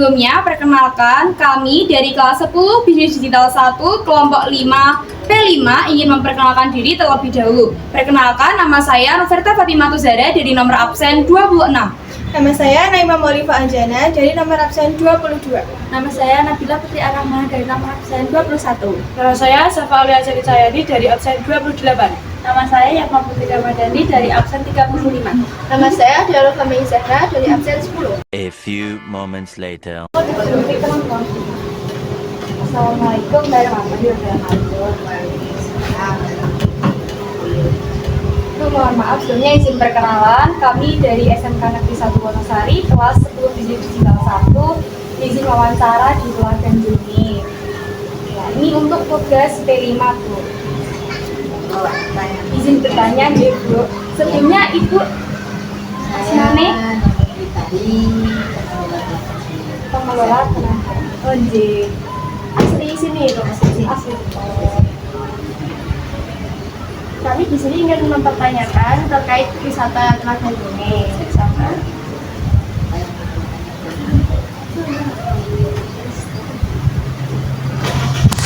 Sebelumnya, perkenalkan kami dari kelas 10 Bisnis Digital 1 kelompok 5 P5 ingin memperkenalkan diri terlebih dahulu. Perkenalkan, nama saya Noverta Fatimah Tuzara dari nomor absen 26. Nama saya Naima Molifa Anjana dari nomor absen 22. Nama saya Nabila Putri Arahma dari nomor absen 21. Nama saya Safa Aulia Cahyadi dari absen 28. Nama saya Yatma Putri Ramadhani dari absen 35. Nama saya Dialog Kami Zahra dari absen 10. A few moments later. Assalamualaikum warahmatullahi wabarakatuh. Mohon maaf, sebelumnya izin perkenalan, kami dari SMK Negeri 1 Wonosari, kelas 10 Bisnis Digital 1, izin wawancara di Telaga Juni. Ya, ini untuk tugas P5, Bu. Izin bertanya, Bu. Sebelumnya Ibu Asmane pengelola tenaga. Oh, asli sini itu, asli. Kami di sini ingin mempertanyakan terkait wisata Telaga Juni.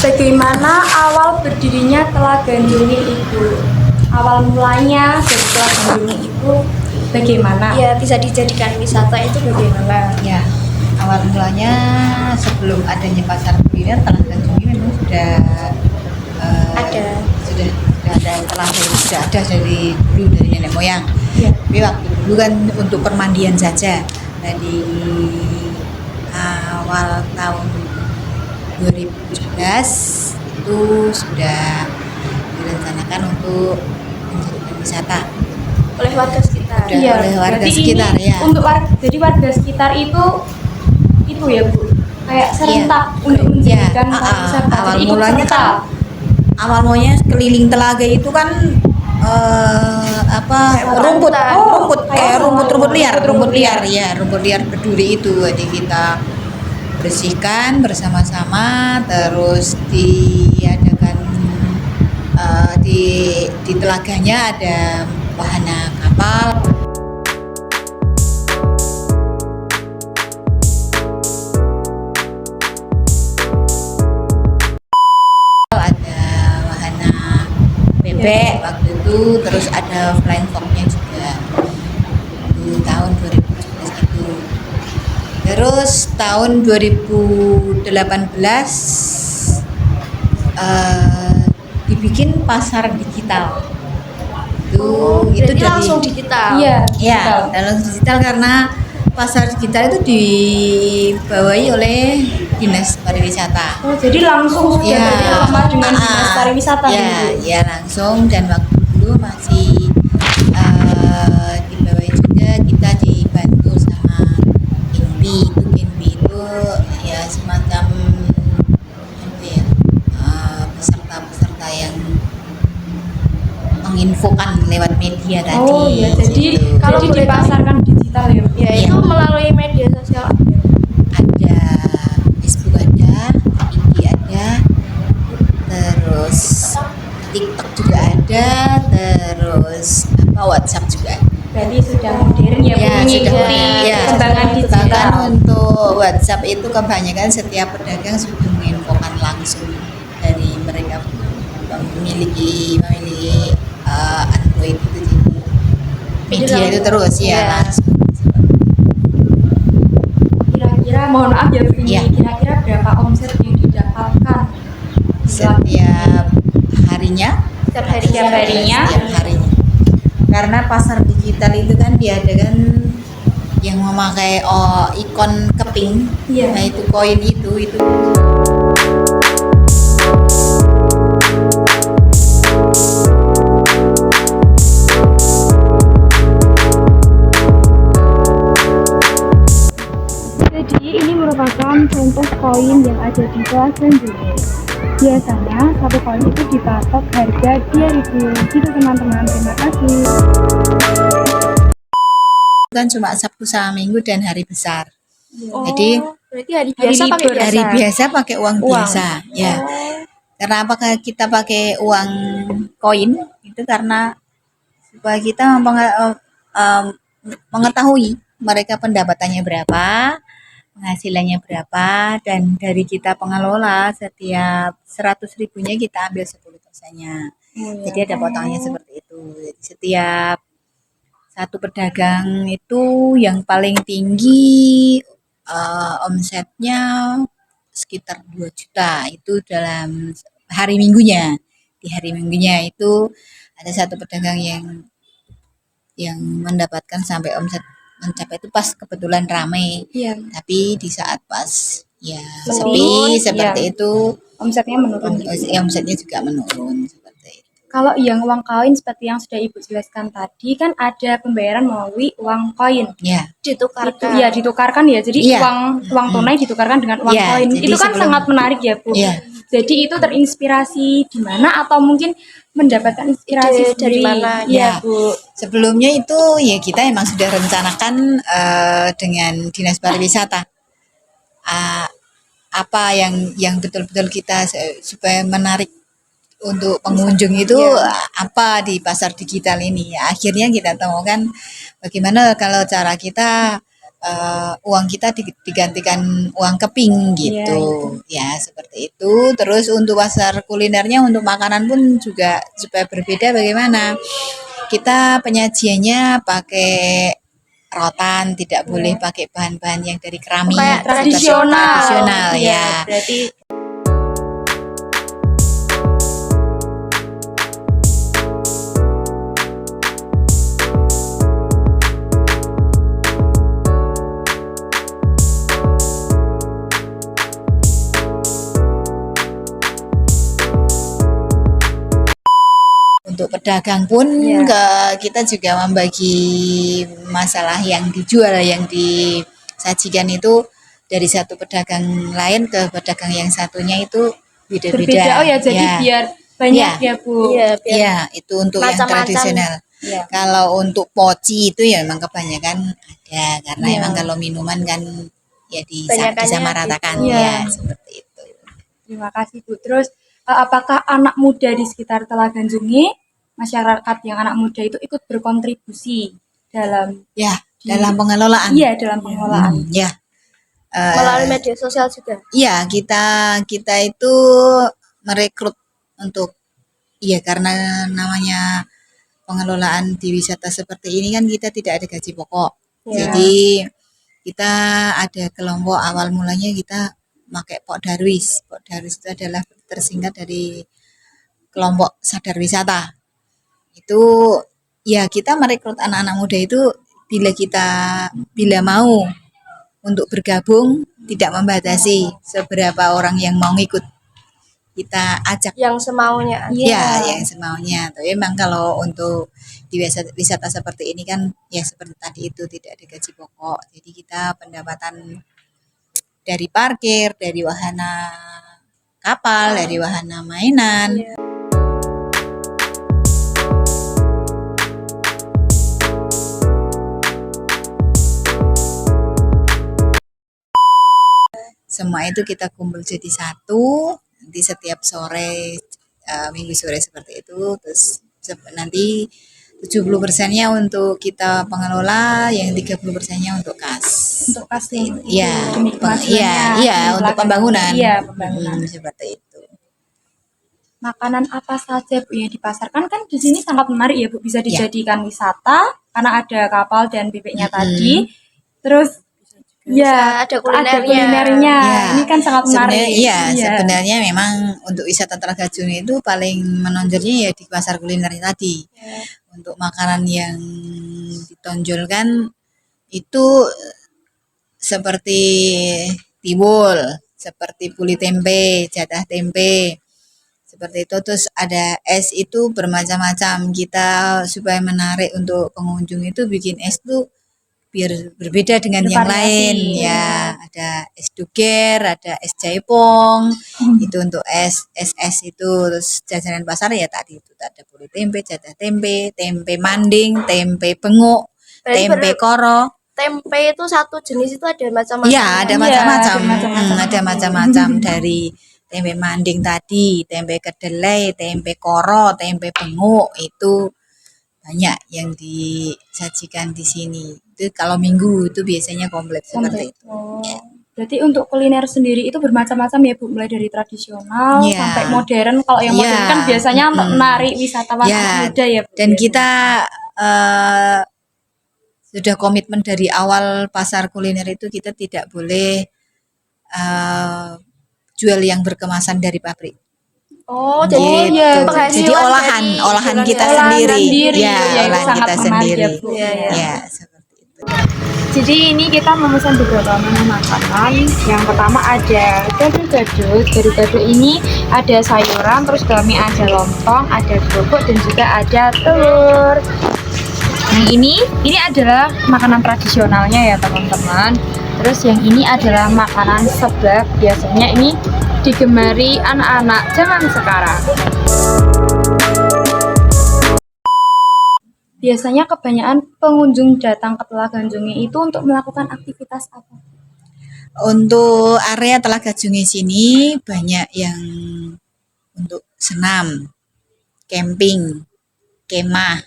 Bagaimana awal berdirinya Telaga Juni itu? Awal mulanya dari Telaga Juni itu bagaimana? Ya, bisa dijadikan wisata itu bagaimana? Ya, awal mulanya sebelum adanya pasar kuliner, Telaga Juni memang sudah ada dari dulu, dari nenek moyang. Ya. Tapi waktu dulu kan untuk permandian saja. Dari awal tahun 2017 itu sudah direncanakan untuk menjadikan wisata Oleh warga sekitar. Udah oleh warga berarti sekitar, ini ya. Untuk jadi warga sekitar itu ya, Bu. Kayak serentak untuk menjadikan pariwisata. awal Jadi ikut mulanya serta. Awal mulanya keliling telaga itu kan rumput liar berduri itu. Jadi kita bersihkan bersama-sama, terus diadakan di telaganya ada wahana kapal. Ada wahana bebek waktu itu, terus ada flying fox-nya juga di tahun 2017 itu. Terus tahun 2018 dibikin pasar digital. Itu Jadi dari langsung digital. Iya. ya, langsung digital karena pasar digital itu dibawahi oleh Dinas Pariwisata. Oh, jadi langsung sudah bekerjasama dengan Dinas Pariwisata. Ya, Bu. ya langsung, dan waktu dulu masih dibawahi juga, kita dibantu sama Kinbi itu ya semacam apa ya, peserta-peserta yang menginfokan lewat media tadi. Oh iya, jadi gitu. kalau dipasarkan digital ya, Bu? Ya, Iya. itu melalui media sosial. Ada Facebook, ada IG, ada terus TikTok juga ada, terus WhatsApp juga. Berarti sudah modern ya, Bu, mengikuti perkembangan digital. Bahkan untuk WhatsApp itu kebanyakan setiap pedagang sudah menginfokan langsung dari mereka memiliki Android itu, jadi media itu terus langsung. Kira-kira, mohon maaf ya, Bu, ini Iya. kira-kira berapa omset yang didapatkan Setiap harinya. Setiap harinya? Setiap harinya. Karena pasar digital itu kan diadakan yang memakai ikon keping, Iya. nah itu koin itu. Jadi ini merupakan contoh koin yang ada di Telaga Juni. Biasanya satu koin itu dipatok harga 2.000. Gitu teman-teman, terima kasih. Kan cuma Sabtu sama Minggu dan hari besar. Oh, Jadi berarti hari biasa pakai libur. biasa. hari biasa pakai uang biasa, ya. Karena apakah kita pakai uang koin itu karena supaya kita mengetahui mereka pendapatannya berapa, penghasilannya berapa, dan dari kita pengelola setiap 100 ribunya kita ambil 10%-nya. Jadi ada potongnya seperti itu. Jadi setiap satu pedagang itu yang paling tinggi omsetnya sekitar 2 juta itu dalam hari minggunya. Di hari minggunya itu ada satu pedagang yang mendapatkan sampai omset mencapai itu pas kebetulan ramai. Iya. Tapi di saat pas ya Menurun, sepi seperti iya. itu, Omsetnya menurun gitu. omsetnya juga menurun seperti itu. Kalau yang uang koin seperti yang sudah Ibu jelaskan tadi kan ada pembayaran melalui uang koin. Ya, Ditukarkan. Iya, ditukarkan ya. Jadi Iya. uang tunai ditukarkan dengan uang Iya, koin. jadi Itu kan sebelum- sangat menarik ya, Bu. Iya. Jadi itu terinspirasi di mana atau mungkin mendapatkan inspirasi Ide dari sendiri? mana? Iya, Ya. Bu. sebelumnya itu ya kita emang sudah rencanakan dengan Dinas Pariwisata apa yang betul-betul kita supaya menarik untuk pengunjung itu apa di pasar digital ini. Ya, akhirnya kita temukan bagaimana kalau cara kita uang kita digantikan uang keping gitu. Ya, seperti itu. Terus untuk pasar kulinernya untuk makanan pun juga supaya berbeda bagaimana. Kita penyajiannya pakai rotan, tidak boleh pakai bahan-bahan yang dari keramik. Kayak seperti tradisional ya. Berarti Untuk pedagang pun kita juga membagi masalah yang dijual, yang disajikan itu dari satu pedagang lain ke pedagang yang satunya itu beda-beda. Berbeda. Oh ya, jadi Ya. biar banyak Iya. ya, Bu. iya biar Iya, itu untuk yang Macam-macam. tradisional. Iya. Kalau untuk poci itu ya memang kebanyakan ada, karena Iya. emang kalau minuman kan ya Banyakannya disamaratakan gitu. ya Iya. seperti itu. Terima kasih, Bu. Terus apakah anak muda di sekitar Telaga Jungi, masyarakat yang anak muda itu ikut berkontribusi dalam Ya, dalam pengelolaan. iya dalam pengelolaan? Ya. melalui media sosial juga. Iya, kita itu merekrut untuk karena namanya pengelolaan di wisata seperti ini kan kita tidak ada gaji pokok. Ya. Jadi kita ada kelompok awal mulanya kita pakai Pok Darwis. Pok Darwis itu adalah tersingkat dari kelompok sadar wisata. Itu ya kita merekrut anak-anak muda itu bila mau untuk bergabung tidak membatasi seberapa orang yang mau ikut, kita ajak Yang semaunya aja. ya yang semaunya. Tapi memang kalau untuk di wisata seperti ini kan ya seperti tadi itu tidak ada gaji pokok, jadi kita pendapatan dari parkir, dari wahana kapal, dari wahana mainan. Semua itu kita kumpul jadi satu, nanti setiap sore, minggu sore seperti itu, terus nanti 70%-nya untuk kita pengelola, yang 30%-nya untuk kas. Untuk kasih Iya, demi kemajuannya, iya, demi untuk Telaga pembangunan. Jungi. Iya, pembangunan. Seperti itu. Makanan apa saja, Bu, yang dipasarkan kan di sini sangat menarik ya, Bu, bisa dijadikan wisata karena ada kapal dan bebeknya tadi. Terus ya ada kulinernya. kulinernya. Ya, Ini kan sangat menarik. sebenarnya memang untuk wisata Telaga Jungi itu paling menonjolnya ya di pasar kuliner tadi. Untuk makanan yang ditonjolkan itu seperti tiwul, seperti puli tempe, jatah tempe, seperti itu. Terus ada es itu bermacam-macam. Kita supaya menarik untuk pengunjung itu bikin es tuh biar berbeda dengan yang Bervariasi. lain ya. Ada es duger, ada es jaipong, itu untuk es itu. Terus jajanan pasar ya tadi itu ada puli tempe, jatah tempe, tempe manding, tempe benguk, Berarti tempe koro. Tempe itu satu jenis itu ada macam-macam. Iya, ada macam-macam. ada macam-macam. Ada macam-macam dari tempe manding tadi, tempe kedelai, tempe koro, tempe benguk, itu banyak yang disajikan di sini. Itu kalau minggu itu biasanya komplit seperti itu. Oh. Berarti untuk kuliner sendiri itu bermacam-macam ya Bu, mulai dari tradisional Iya. sampai modern. Kalau yang Iya. modern kan biasanya untuk menarik wisatawan Ya, anak muda ya Bu. dan kita sudah komitmen dari awal pasar kuliner itu kita tidak boleh jual yang berkemasan dari pabrik. Oh, Gitu. jadi Jadi olahan kita sendiri. Ya, ya, itu olahan sangat kita menarik sendiri. ya, Bu. Ya, seperti itu. Jadi ini kita memesan beberapa menu makanan. Yang pertama ada gado-gado. Gado-gado ini ada sayuran, terus dalamnya ada lontong, ada kerupuk, dan juga ada telur. Yang ini adalah makanan tradisionalnya ya teman-teman. Terus yang ini adalah makanan seblak. Biasanya ini digemari anak-anak zaman sekarang. Biasanya kebanyakan pengunjung datang ke Telaga Jungi itu untuk melakukan aktivitas apa? Untuk area Telaga Jungi sini banyak yang untuk senam, camping, kemah.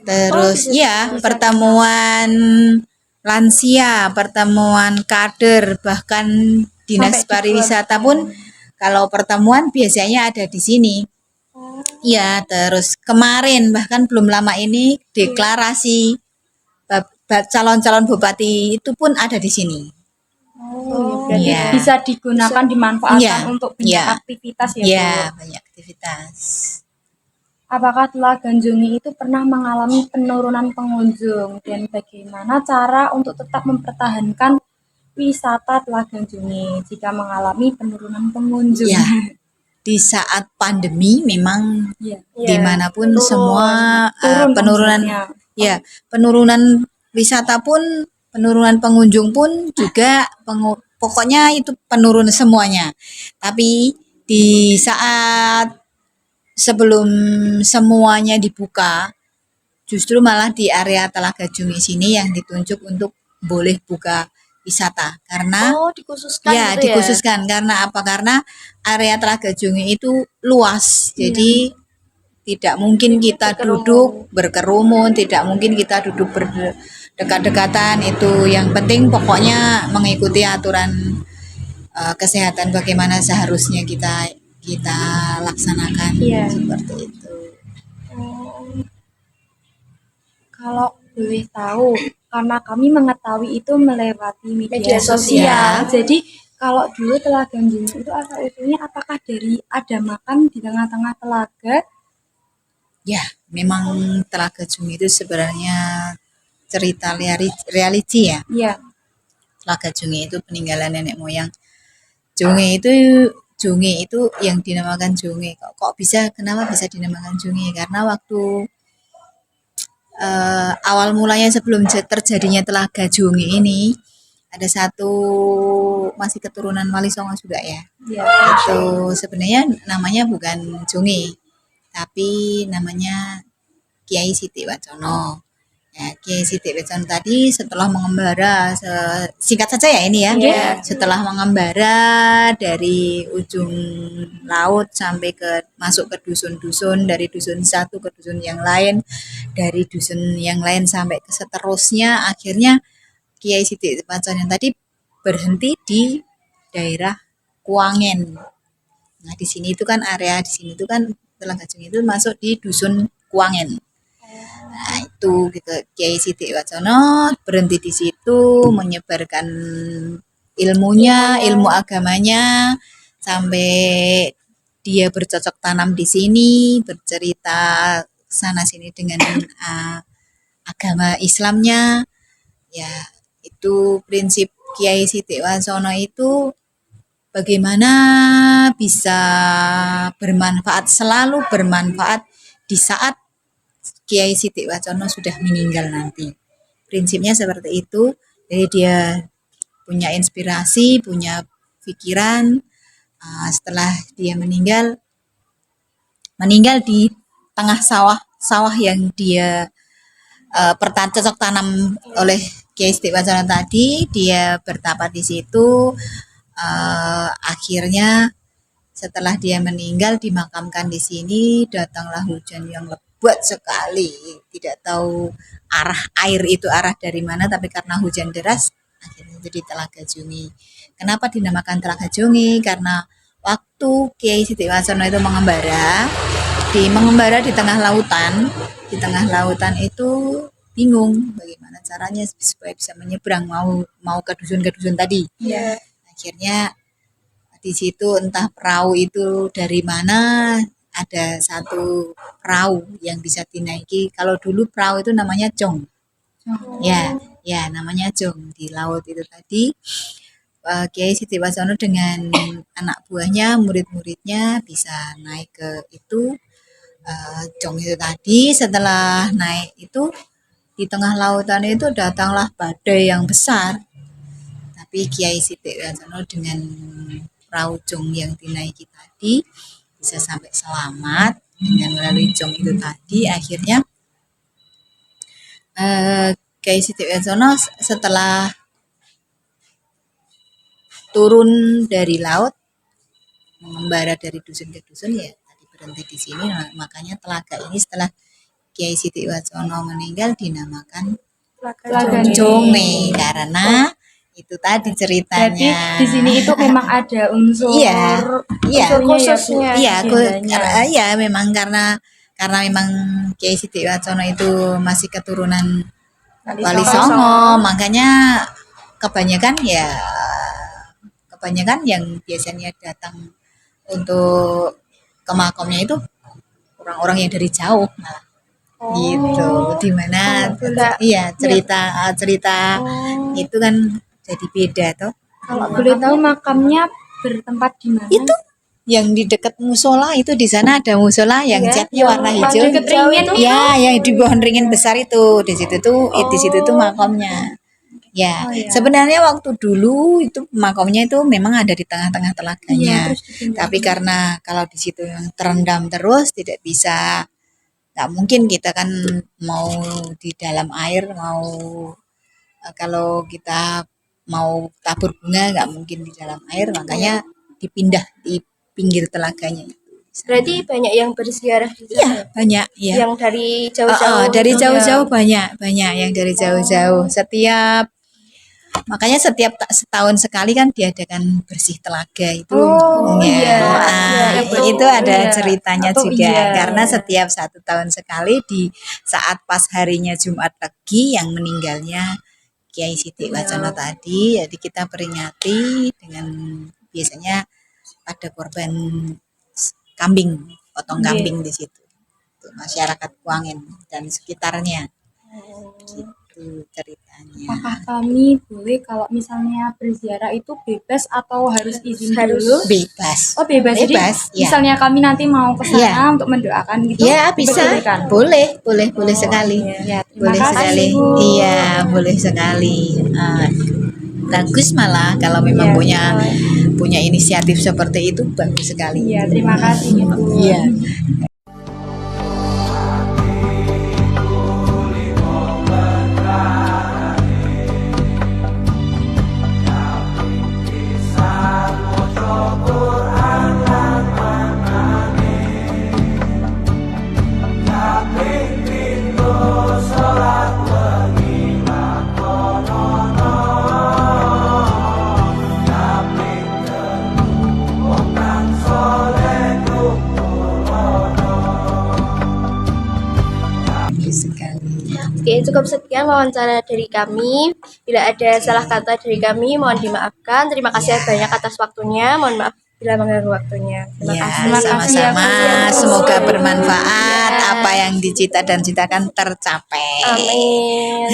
Terus pertemuan lansia, pertemuan kader, bahkan dinas pariwisata pun kalau pertemuan biasanya ada di sini. Ya, terus kemarin bahkan belum lama ini deklarasi calon-calon bupati itu pun ada di sini. Berarti Iya. bisa digunakan, dimanfaatkan Iya. untuk banyak Iya. aktivitas ya, Ya, Bu. banyak aktivitas. Apakah Telaga Jungi itu pernah mengalami penurunan pengunjung dan bagaimana cara untuk tetap mempertahankan wisata Telaga Jungi jika mengalami penurunan pengunjung? Ya. Di saat pandemi memang Iya. dimanapun semua Turun penurunan omsetnya. penurunan wisata pun, penurunan pengunjung pun juga pokoknya itu penurun semuanya. Tapi di saat sebelum semuanya dibuka, justru malah di area Telaga Jungi sini yang ditunjuk untuk boleh buka wisata karena dikhususkan ya gitu dikhususkan karena apa? Karena area Telaga Jungi itu luas, jadi tidak mungkin kita duduk berkerumun, tidak mungkin kita duduk berdekat-dekatan. Itu yang penting pokoknya mengikuti aturan kesehatan bagaimana seharusnya kita laksanakan. Iya. Seperti itu. Kalau boleh tahu, karena kami mengetahui itu melewati media Media sosial. sosial. Jadi kalau dulu Telaga Jungi itu asal usulnya apakah dari ada makam di tengah-tengah telaga? Ya, memang Telaga Jungi itu sebenarnya cerita reality ya. Iya. Telaga Jungi itu peninggalan nenek moyang. Jungi itu yang dinamakan Jungi. Kok bisa? Kenapa bisa dinamakan Jungi? Karena waktu awal mulanya sebelum terjadinya Telaga Jungi ini ada satu masih keturunan Wali Songo juga ya. Iya. Itu sebenarnya namanya bukan Jungi, tapi namanya Kiai Siti Wacono. Ya, Kiai Siti Wacono tadi setelah mengembara, singkat saja ya ini ya. Iya. Setelah mengembara dari ujung laut sampai masuk ke dusun-dusun, dari dusun satu ke dusun yang lain, dari dusun yang lain sampai ke seterusnya, akhirnya Kiai Siti Wacono yang tadi berhenti di daerah Kuangen. Nah, di sini itu kan area di sini itu kan Telaga Jungi itu masuk di dusun Kuangen. Nah, itu gitu. Kiai Siti Wacono berhenti di situ menyebarkan ilmunya, ilmu agamanya sampai dia bercocok tanam di sini, bercerita sana sini dengan agama Islamnya. Ya, itu prinsip Kiai Siti Wacono itu bagaimana bisa selalu bermanfaat di saat Kiai Siti Wacono sudah meninggal nanti. Prinsipnya seperti itu. Jadi dia punya inspirasi, punya pikiran. Setelah dia meninggal di tengah sawah yang dia cocok tanam oleh Kiai Siti Wacono tadi. Dia bertapa di situ. Akhirnya setelah dia meninggal dimakamkan di sini, datanglah hujan yang lebat sekali. Tidak tahu arah air itu arah dari mana, tapi karena hujan deras akhirnya itu di Telaga Jungi. Kenapa dinamakan Telaga Jungi? Karena waktu Kiai Siti Wacono itu mengembara di tengah lautan itu bingung bagaimana caranya supaya bisa menyeberang mau ke dusun tadi. Akhirnya di situ entah perahu itu dari mana, ada satu perahu yang bisa dinaiki. Kalau dulu perahu itu namanya jong. Ya namanya jong di laut itu tadi. Kiai Siti Wacono dengan anak buahnya, murid-muridnya bisa naik ke itu jong itu tadi. Setelah naik itu di tengah lautan itu datanglah badai yang besar. Tapi Kiai Siti Wacono dengan perahu jong yang dinaiki tadi bisa sampai selamat dengan melalui jong itu tadi. Akhirnya Kiai Siti Wacono setelah turun dari laut mengembara dari dusun ke dusun, ya tadi berhenti di sini. Makanya telaga ini setelah Kiai Siti Wacono meninggal dinamakan Telaga Jonge karena itu tadi ceritanya. Jadi di sini itu memang ada unsur khususnya. Iya, memang karena memang Kiai Siti Wacono itu masih keturunan Wali Songo, makanya kebanyakan yang biasanya datang untuk ke makamnya itu orang-orang yang dari jauh malah. Gitu, dimana cerita itu kan jadi beda toh. Kalau boleh tahu makamnya bertempat di mana? Itu yang di dekat musola itu, di sana ada musola yang catnya warna hijau. Dekat ringin Ya, yang di pohon ringin besar itu. Di situ tuh makamnya. Ya, sebenarnya waktu dulu itu makamnya itu memang ada di tengah-tengah telaganya. Tapi karena kalau di situ yang terendam terus tidak bisa, nggak mungkin kita kan mau di dalam air, kalau kita mau tabur bunga nggak mungkin di dalam air, makanya dipindah di pinggir telaganya. Berarti banyak yang berziarah di sana. Iya, banyak ya. Yang dari jauh-jauh. Dari jauh-jauh banyak yang dari jauh-jauh. Makanya setiap setahun sekali kan diadakan bersih telaga itu. Itu ada ceritanya juga. Karena setiap 1 tahun sekali di saat pas harinya Jumat Legi yang meninggalnya Kiai Siti Wacono tadi, jadi kita peringati dengan biasanya ada korban kambing, potong kambing di situ. Untuk masyarakat Kuangin dan sekitarnya. Gitu ceritanya. Apakah kami boleh kalau misalnya berziarah itu bebas atau harus izin dulu? Bebas. Oh bebas. Jadi ya. misalnya kami nanti mau ke sana untuk mendoakan gitu. Iya, bisa. Boleh sekali. Ya, Boleh sekali. Iya, boleh sekali. Bagus malah kalau memang punya inisiatif seperti itu, bagus sekali. Iya, terima kasih gitu. Iya. Oke, cukup sekian wawancara dari kami. Bila ada salah kata dari kami, mohon dimaafkan. Terima kasih banyak atas waktunya. Mohon maaf bila mengganggu waktunya. Terima kasih. Sama-sama. Semoga bermanfaat. Apa yang dicita dan citakan tercapai. Amin.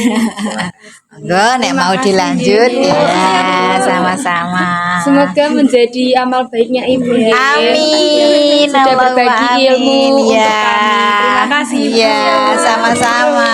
Monggo, nek mau dilanjut ya, sama-sama. Semoga menjadi amal baiknya Ibu. Amin. Sudah berbagi ilmu untuk kami. Ya. Terima kasih Ibu. Ya, sama-sama.